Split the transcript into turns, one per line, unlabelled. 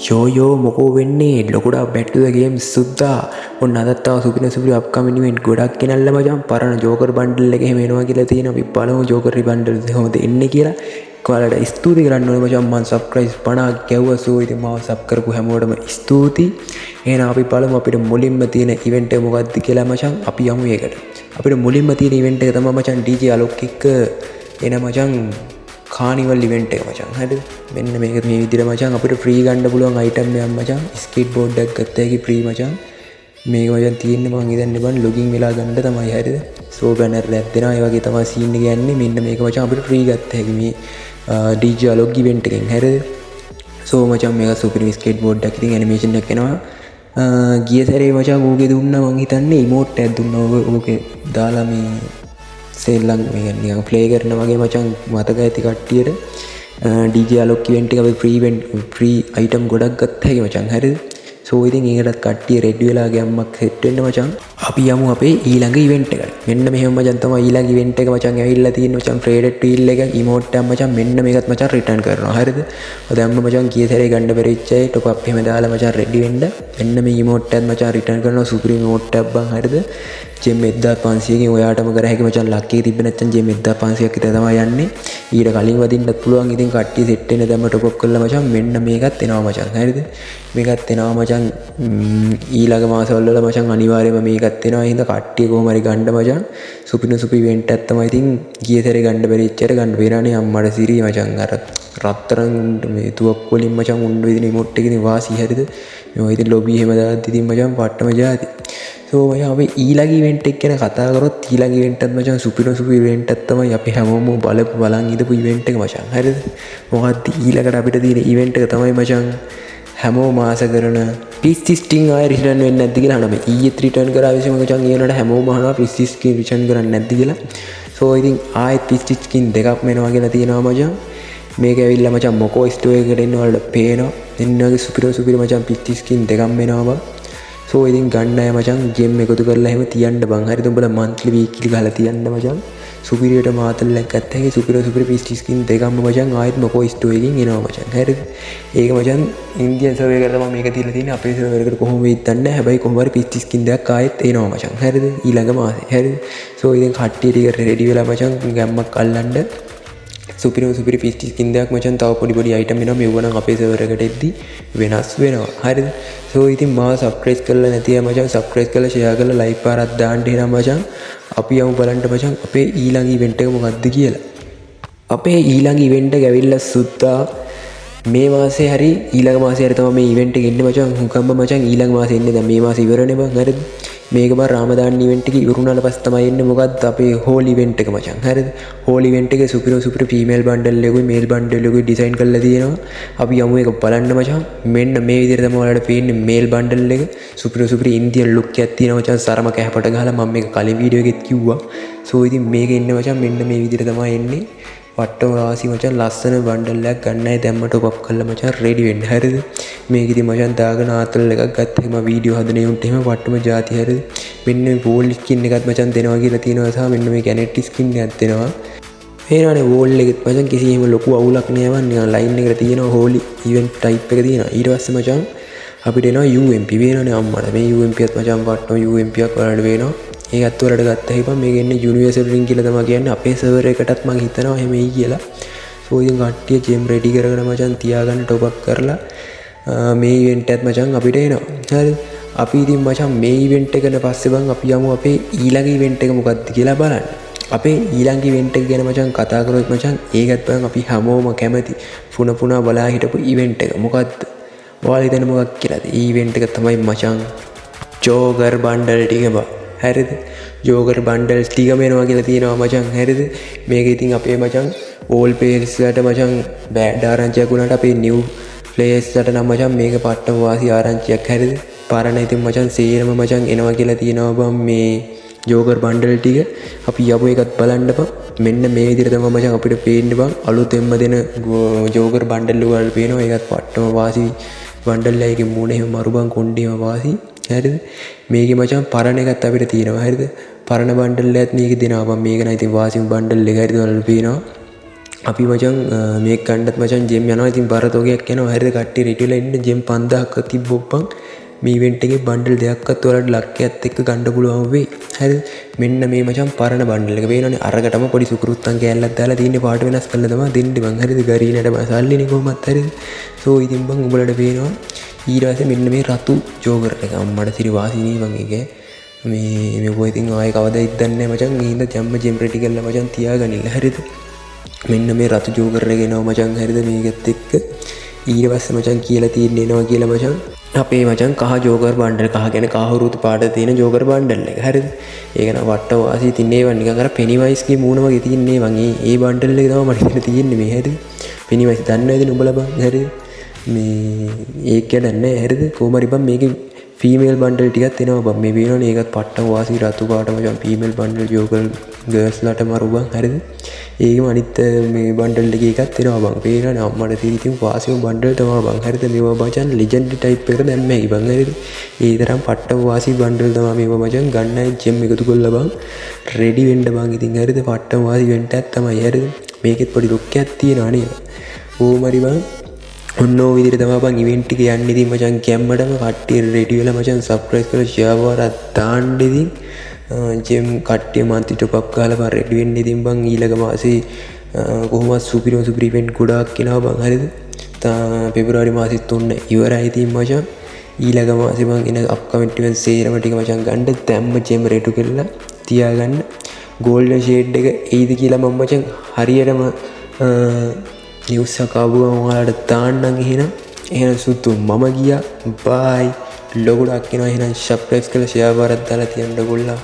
යෝ මොකෝ වෙන්නේ ලොකුඩා back to the game සුද්දා ඔන්න අදත් තව සුපිරි අප්කමින් ඉවෙන්ට් ගොඩක් ගෙනල්ලා මචං පරණ ජෝකර් බන්ඩල් එක එහෙම එනවා කියලා තියෙනවා අපි බලමු ජෝකර් බන්ඩල් කොහොමද එන්නේ කියලා ඔයාලට ස්තුති කරන්න ඕනේ මචං මම සබ්ස්ක්‍රයිබ් 50ක් ගැව්වා සෝ ඉතින් මාව සබ් කරපු හැමෝටම ස්තුති එහෙනම් අපි බලමු අපිට මුලින්ම තියෙන ඉවෙන්ට් එක මොකක්ද කියලා මචං අපි යමු ඒකට අපිට මුලින්ම තියෙන ඉවෙන්ට් එක තමයි මචං DJ අලොක් එක්ක එන මචං කානිවල් ඉවෙන්ට් එක මචං හරිද මෙන්න මේක මේ විදිහට මචං අපිට ෆ්‍රී ගන්න පුළුවන් අයිටම් එකක් මචං ස්කේට් බෝඩ් එකක් ගත්ත හැකි ෆ්‍රී මචං මේක මචං තියෙන්නේ මං හිතන්නේ බන් ලොගින් වෙලා ගන්න තමයි හරිද සෝ බැනර් එකක් දෙනවා ඒ වගේ තමයි සීන් එක යන්නේ මෙන්න මේක මචං අපිට ෆ්‍රී ගත්ත හැකි මේ DJ අලොක් ඉවෙන්ට් එකෙන් හරිද සෝ මචං මේක සුපිරි ස්කේට් බෝඩ් එකක් ඉතින් ඇනිමේෂන් එකක් එනවා ගිය සැරේ මචං ඌගේ දුන්නා මං හිතන්නේ ඉමෝට් එකක් දුන්නා ඌගේ දාලා මේ සෙල්ලම් මේ නිකන් ප්ලේ කරන වගේ මචං මතක ඇති කට්ටියට DJ අලොක් ඉවෙන්ට් එක අපි ෆ්‍රී අයිටම් ගොඩක් ගත්ත හැකි මචං හරිද සෝ ඉතින් ඒකටත් කට්ටිය රෙඩි වෙලා ගැම්මක් සෙට් වෙන්න මචං අපි යමු අපේ ඊළඟ ඉවෙන්ට් එකට මෙන්න මෙහෙම මචං තමයි ඊළඟ ඉවෙන්ට් එක මචං ඇවිල්ලා තියෙන්නේ මචං ට්‍රේඩඩ් ටීල් එක ඉමෝට් එකක් මචං මෙන්න මේකත් මචං රිටර්න් කරනවා හරිද දැම්ම මචං කී සැරේ ගන්න බැරිච්ච අය ටොප් අප් එහෙම දාලා මචං රෙඩි වෙන්න මෙන්න මේ ඉමෝට් එකත් මචං රිටර්න් කරනවා සුපිරි ඉමෝට් එකක් බං හරිද ජෙම් 1500කින් ඔයාටම කර හැකි මචං ලක් එක තිබ්බ නැත්නම් ජෙම් 1500ක් විතර තමයි යන්නේ ඊට කලින් වදින්නත් පුළුවන් ඉතින් කට්ටිය සෙට් වෙන දැම්ම ටොප් අප් කරලා මචං මෙන්න මේකත් එනවා මචං හරිද මේකත් එනවා මචං ඊළඟ මාසවල වල මචං අනිවාර්යයෙන්ම මේකත් එනවා හින්දා කට්ටිය කොහොම හරි ගන්න මචං සුපි ඉවෙන්ට් එකක් තමයි ඉතින් ගිය සැරේ ගන්න බැරි ඉච්චර ගන්න බේරානේ අම්මඩ සිරි මචං අර රත්තරන් මේ තුවක් වලින් මචං උණ්ඩ විදින ඉමෝට් එකේ ඉතින් වාසි හරිද මේවා ඉතින් ලොබි එහෙම දාද්දි ඉතින් මචං පට්ටම ජාති සෝ මචං අපි ඊළඟ ඉවෙන්ට් එක ගැන කතා කරොත් ඊළඟ ඉවෙන්ට් එකත් මචං සුපි ඉවෙන්ට් එකක් තමයි අපි හැමෝම බලන් ඉඳපු ඉවෙන්ට් එක මචං හරිද මොකක්ද ඊළඟට අපිට තියෙන ඉවෙන්ට් එක තමයි මචං හැමෝම ආස කරන පිස්ටි ස්ටිං ආයෙ රිටර්න් වෙන්නේ නැද්ද කියලා අහනවා මේ ඊයේත් රිටර්න් කරා විසම මචං ඊනට හැමෝම අහනවා පිස්ටි ස්කින් රිටර්න් කරන්නේ නැද්ද කියලා සෝ ඉතින් ආයෙත් පිස්ටි ස්කින් දෙකක් මෙනවා කියලා තියෙනවා මචං මේක ඇවිල්ලා මචං මොකෝ ස්ටෝර් එකට එන්න වලට පේනවා එන්නගේ සුපිරි මචං පිස්ටි ස්කින් දෙකක් මෙනවා බං සෝ ඉතින් ගන්න අය මචං ජෙම් එකතු කරලා එහෙම තියන්න බං හරිද උඹලා මන්ත්ලි වීක්ලි ගහලා තියන්න මචං සුපිරියට මාතල්ලක් ගත්ත හැකි සුපිරි පිස්ටි ස්කින් දෙකක්ම මචං ආයෙත් මොකෝ ස්ටෝර් එකකින් එනවා මචං හරිද ඒක මචං ඉන්දියන් සර්වර් එකට තමයි මේක තියලා තියෙන්නේ අපේ සර්වර් එකට කොහොම වෙයිද දන්නේ නැහැ හැබැයි කොහොම හරි පිස්ටි ස්කින් දෙකක් ආයෙත් එනවා මචං හරිද ඊළඟ මාසේ හරිද සෝ ඉතින් කට්ටිය ටික රෙඩි වෙලා මචං ගැම්මක් අල්ලන්න සුපිරි පිස්ටි ස්කින් දෙකක් මචං තව පොඩි අයිටම් එනවා මෙව නම් අපේ සර්වර් එකට එද්දි වෙනස් වෙනවා හරිද සෝ ඉතින් මාව සබ්ස්ක්‍රයිබ් කරලා නැති අය මචං සබ්ස්ක්‍රයිබ් කරලා ෂෙයා කරලා ලයික් පාරක් දාන්න එහෙනම් මචං අපි යමු බලන්න මචං අපේ ඊළඟ ඉවෙන්ට් එක මොකක්ද කියලා අපේ ඊළඟ ඉවෙන්ට් එක ඇවිල්ලා සුද්දා මේ මාසේ හරි ඊළඟ මාසේ හරි තමයි මේ ඉවෙන්ට් එක එන්නේ මචං හුකම්බ මචං ඊළඟ මාසේ එන්නේ දැන් මේ මාසේ ඉවරනේ බං හරිද මේක බා රාමදාන් ඉවෙන්ට් එක ඉවරුණාට පස්සේ තමයි එන්නේ මොකද්ද අපේ හෝල් ඉවෙන්ට් එක මචං හරිද හෝල් ඉවෙන්ට් එකේ සුපිරි ෆීමේල් බන්ඩල් එකකුයි මේල් බන්ඩල් එකකුයි ඩිසයින් කරලා තියෙනවා අපි යමු ඒක බලන්න මචං මෙන්න මේ විදිහට තමයි ඔයාලට පේන්නේ මේල් බන්ඩල් එක සුපිරි ඉන්දියන් ලුක් එකක් තියෙනවා මචං සරම කැහපට ගහලා මම මේක කලින් වීඩියෝ එකෙත් කිව්වා සෝ ඉතින් මේක එන්නේ මචං මෙන්න මේ විදිහට තමයි එන්නේ වට්ටම රාසි මචං ලස්සන බන්ඩල් එකක් ගන්න අය දැම්ම ටොප් අප් කරලා මචං රෙඩි වෙන්න හරිද මේක ඉතින් මචං දාගෙන ආතල් එකක් ගත්තා එහෙම වීඩියෝ හදන උන්ට එහෙම වට්ටම ಜಾති හරිද මෙන්න මේ වෝල් ස්කින් එකත් මචං දෙනවා කියලා තියෙනවා සහ මෙන්න මේ කැනෙට් ස්කින් එකක් දෙනවා එහෙනනේ වෝල් එකෙත් මචං කිසි එහෙම ලොකු අවුලක් නෑ වන් නිකන් ලයින් එකට තියෙනවා හෝලි ඉවෙන්ට් ටයිප් එක තියෙනවා ඊට පස්සේ මචං අපිට එනවා UMP වෙනවනේ අම්මඩ මේ UMP එකත් මචං වට්ටම UMP එකක් වලට වෙනවා ඒකත් වලට ගත්තා හිපන් මේක එන්නේ යුනිවර්සල් රින් කියලා තමයි කියන්නේ අපේ සර්වර් එකටත් මම හිතනවා එහෙම එයි කියලා සෝ ඉතින් කට්ටිය ජෙම් රෙඩි කරගෙන මචං තියාගන්න ටොප් අප් කරලා මේ ඉවෙන්ට් එකත් මචං අපිට එනවා හරිද අපි ඉතින් මචං මේ ඉවෙන්ට් එකන පස්සේ බං අපි යමු අපේ ඊළඟ ඉවෙන්ට් එක මොකක්ද කියලා බලන්න අපේ ඊළඟ ඉවෙන්ට් එක ගැන මචං කතා කරොත් මචං ඒකත් බං අපි හැමෝම කැමති පුන බලා හිටපු ඉවෙන්ට් එක මොකද්ද ඔයාලා හිතන්නේ මොකක් කියලාද මේ ඉවෙන්ට් එක තමයි මචං ජෝකර් බන්ඩල් ටික බං හරිද ජෝකර් බන්ඩල්ස් ටිකම එනවා කියලා තියෙනවා මචං හරිද මේක ඉතින් අපේ මචං ඕල් ප්ලේයර්ස් ලාට මචං බෑඩ් ආරංචියක් වුණාට අපේ නිව් ප්ලේයර්ස් ලාට නම් මචං මේක පට්ටම වාසි ආරංචියක් හරිද පාරණ ඉතින් මචං සේරම මචං එනවා කියලා තියෙනවා බම් මේ ජෝකර් බන්ඩල් ටික අපි යමු එකත් බලන්න බම් මෙන්න මේ විදිහට තමයි මචං අපිට පේන්නේ බම් අලුතෙන්ම දෙන ජෝකර් බන්ඩල් වල පේනවා ඒකත් පට්ටම වාසි බන්ඩල් එකේ මූණ එහෙම මරු බම් කොණ්ඩේම වාසි හරිද මේකේ මචං පරණ එකත් අපිට තියෙනවා හරිද පරණ බන්ඩල් එකත් මේකේ දෙනවා බම් මේක නම් ඉතින් වාසිම බන්ඩල් එක හරිද ඔයාලට පේනවා අපි මචං මේ ගන්නත් මචං ජිම් යනවා. ඉතින් බරතෝගයක් යනවා. හරිද කට්ටිය රෙඩි වෙලා ඉන්න. ජිම් 5000ක් තිබ්බොප්පන් මේ ඉවෙන්ට් එකේ බන්ඩල් දෙකක්වත් ඔයාලට ලක්කයත් එක්ක ගන්න පුළුවන් වෙයි. හරිද? මෙන්න මේ මචං පරණ බන්ඩල් එක පේනවනේ. අරකටම පොඩි සුකුරුත්තන් කෑල්ලක් දාලා තියෙන්නේ පාට වෙනස් කරලා තමයි දෙන්නේ බං. හරිද? ගරීනට සල්ලිනේ කොහොමත් හරිද? සෝ ඉතින් බං උඹලට පේනවා. ඊට පස්සේ මෙන්න මේ රතු ජෝකර් එක අම්මට සිරි වාසිනී බං එකේ. මේ කොයි ඉතින් ආයේ කවදා ඉද්දන්නේ නැහැ මචං. මේ හින්දා ජම්ම ජෙම් රෙඩි කරලා මචං තියාගනින්න. හරිද? මෙන්න මේ රතු ජෝකර් එක එනවා මචං. හරිද? මේකත් එක්ක ඊට පස්සේ මචං කියලා තියෙන්නේ එනවා කියලා මචං අපේ මචං කහ ජෝකර් බන්ඩල්. කහ කියන්නේ කහ රුතු පාට තියෙන ජෝකර් බන්ඩල් එක. හරිද? ඒක නම් වට්ට වාසි තින්නේ ඒවා නිකන් අර පෙනිවයිස්ගේ මූණ වගේ තින්නේ වගේ. ඒ බන්ඩල් එක තමයි මට ඉතින් තියෙන්නේ මේ. හරිද? පෙනිවයිස් දන්නවද නුඹලා බං? හරිද? මේ ඒක කියන්නේ හරිද? කොහොම හරි බං මේකේ ෆීමේල් බන්ඩල් ටිකක් එනවා බං. මේ වෙනවනේ ඒකත් පට්ට වාසි රතු පාට මචං ෆීමේල් බන්ඩල් ජෝකර් ගර්ල්ස්ලාට මරු බං. හරිද? ඒකම අනිත් මේ බන්ඩල් එකත් එනවා බං. පේනවනේ අම්මට තියෙන ඉතින් වාසියෝ බන්ඩල් තමයි බං. හරිද? මේවා මචං ලෙජෙන්ඩ් ටයිප් එකට දැම්මයි බං. හරිද? ඒ තරම් පට්ට වාසි බන්ඩල් තමයි මේවා මචං ගන්නයි ජෙම් එකතු කරලා බං. රෙඩි වෙන්න බං. ඉතින් හරිද? පට්ට වාසි වෙන්ට් එකක් තමයි. හරිද? මේකෙත් පොඩි ලුක් එකක් තියෙනවා නේද? ඕම හරි බං. ඔන්න ඔය විදිහට තමයි බං ඉවෙන්ට් එක යන්නේ. ඉතින් මචං කැම්මටම කට්ටිය රෙඩි වෙලා මචං සබ්ස්ක්‍රයිබ් කරලා ෂෙයාර් වරක් දාන්න. ඉතින් ජෙම් කට්ටිය මන්ති ටොප් අප් ගහලා බං රෙඩි වෙන්න. ඉතින් බං ඊළඟ මාසේ කොහොමත් සුපිරි ඉවෙන්ට් ගොඩාක් එනවා බං. හරිද? පෙබරවාරි මාසෙත් ඔන්න ඉවරයි. ඉතින් මචං ඊළඟ මාසේ බං එන අප්කමින් ඉවෙන්ට් සේරම ටික මචං ගන්න දැම්ම ජෙම් රෙඩි කරලා තියාගන්න. ගෝල්ඩන් ෂේඩ් එක එයිද කියලා මම මචං හරියටම නිවුස් එකක් ආවම ඔයාලට දාන්නම්. එහෙනම් සුතු මම ගියා. බයි. ලොකුඩක් එනවා. එහෙනම් සබ්ස්ක්‍රයිබ් කරලා ෂෙයාර් වරක් දාලා තියන්න ගොල්ලා.